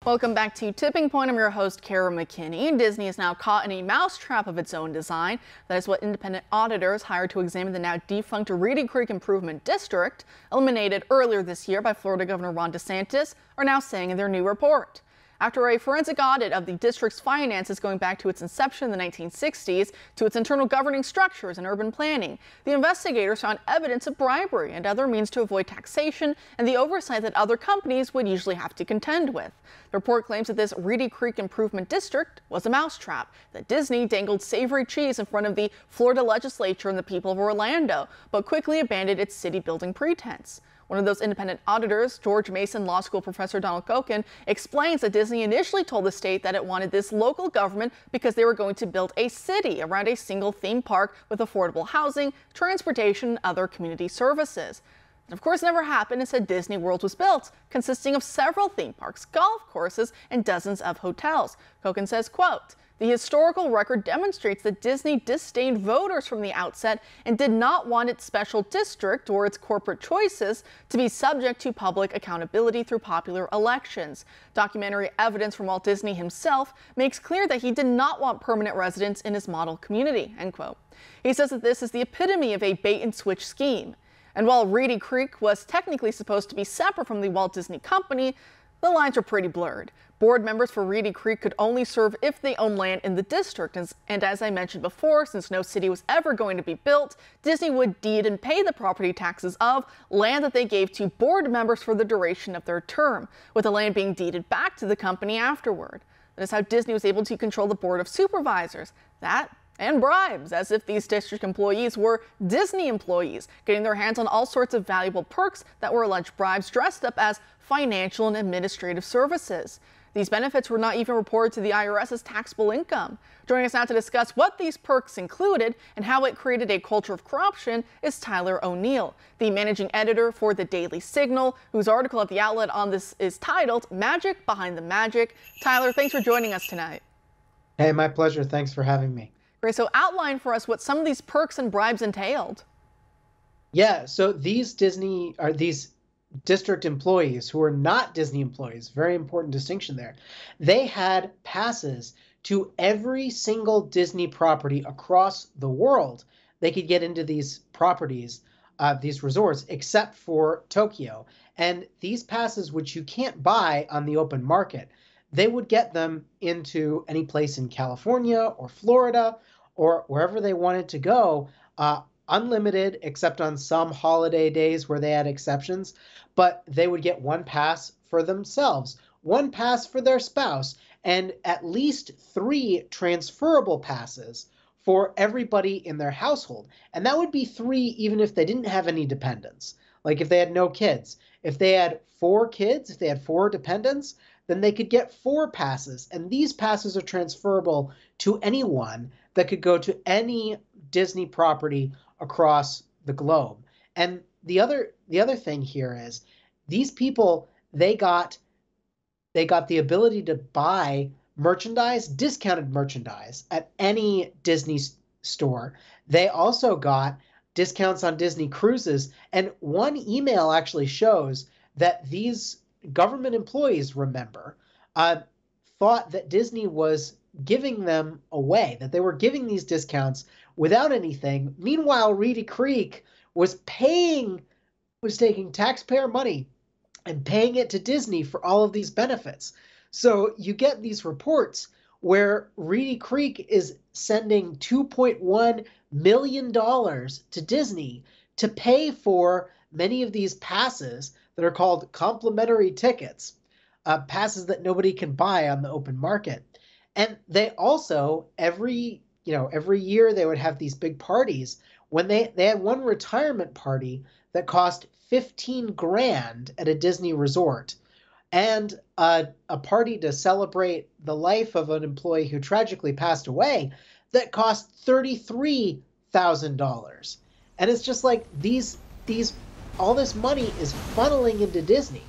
Welcome back to Tipping Point. I'm your host, Kara McKinney. Disney is now caught in a mousetrap of its own design. That is what independent auditors hired to examine the now defunct Reedy Creek Improvement District, eliminated earlier this year by Florida Governor Ron DeSantis, are now saying in their new report. After a forensic audit of the district's finances going back to its inception in the 1960s to its internal governing structures and urban planning, the investigators found evidence of bribery and other means to avoid taxation and the oversight that other companies would usually have to contend with. The report claims that this Reedy Creek Improvement District was a mousetrap, that Disney dangled savory cheese in front of the Florida legislature and the people of Orlando, but quickly abandoned its city building pretense. One of those independent auditors, George Mason Law School professor Donald Koken, explains that Disney initially told the state that it wanted this local government because they were going to build a city around a single theme park with affordable housing, transportation, and other community services. It of course never happened. Instead, Disney World was built, consisting of several theme parks, golf courses, and dozens of hotels. Koken says, quote, "The historical record demonstrates that Disney disdained voters from the outset and did not want its special district or its corporate choices to be subject to public accountability through popular elections. Documentary evidence from Walt Disney himself makes clear that he did not want permanent residents in his model community," end quote. He says that this is the epitome of a bait-and-switch scheme. And while Reedy Creek was technically supposed to be separate from the Walt Disney Company, the lines were pretty blurred. Board members for Reedy Creek could only serve if they own land in the district. And as I mentioned before, since no city was ever going to be built, Disney would deed and pay the property taxes of land that they gave to board members for the duration of their term, with the land being deeded back to the company afterward. That is how Disney was able to control the board of supervisors. That and bribes, as if these district employees were Disney employees, getting their hands on all sorts of valuable perks that were alleged bribes dressed up as financial and administrative services. These benefits were not even reported to the IRS as taxable income. Joining us now to discuss what these perks included and how it created a culture of corruption is Tyler O'Neill, the managing editor for the Daily Signal, whose article at the outlet on this is titled "Magic Behind the Magic." Tyler, thanks for joining us tonight. Hey, my pleasure. Thanks for having me. Great. So outline for us what some of these perks and bribes entailed. Yeah, so these district employees who are not Disney employees, very important distinction there. They had passes to every single Disney property across the world. They could get into these properties, these resorts, except for Tokyo. And these passes, which you can't buy on the open market, they would get them into any place in California or Florida or wherever they wanted to go, unlimited, except on some holiday days where they had exceptions. But they would get one pass for themselves, one pass for their spouse, and at least 3 transferable passes for everybody in their household. And that would be 3 even if they didn't have any dependents, like if they had no kids. If they had 4 kids, if they had 4 dependents, then they could get 4 passes. And these passes are transferable to anyone that could go to any Disney property across the globe. And the other thing here is these people, they got the ability to buy merchandise, discounted merchandise at any Disney store. They also got discounts on Disney cruises. And one email actually shows that these government employees, thought that Disney was giving them away, that they were giving these discounts without anything. Meanwhile, Reedy Creek was taking taxpayer money and paying it to Disney for all of these benefits. So you get these reports where Reedy Creek is sending $2.1 million to Disney to pay for many of these passes that are called complimentary tickets, passes that nobody can buy on the open market. And they also, every year they would have these big parties. When they had one retirement party that cost $15,000 at a Disney resort, and a party to celebrate the life of an employee who tragically passed away that cost $33,000. And it's just like all this money is funneling into Disney.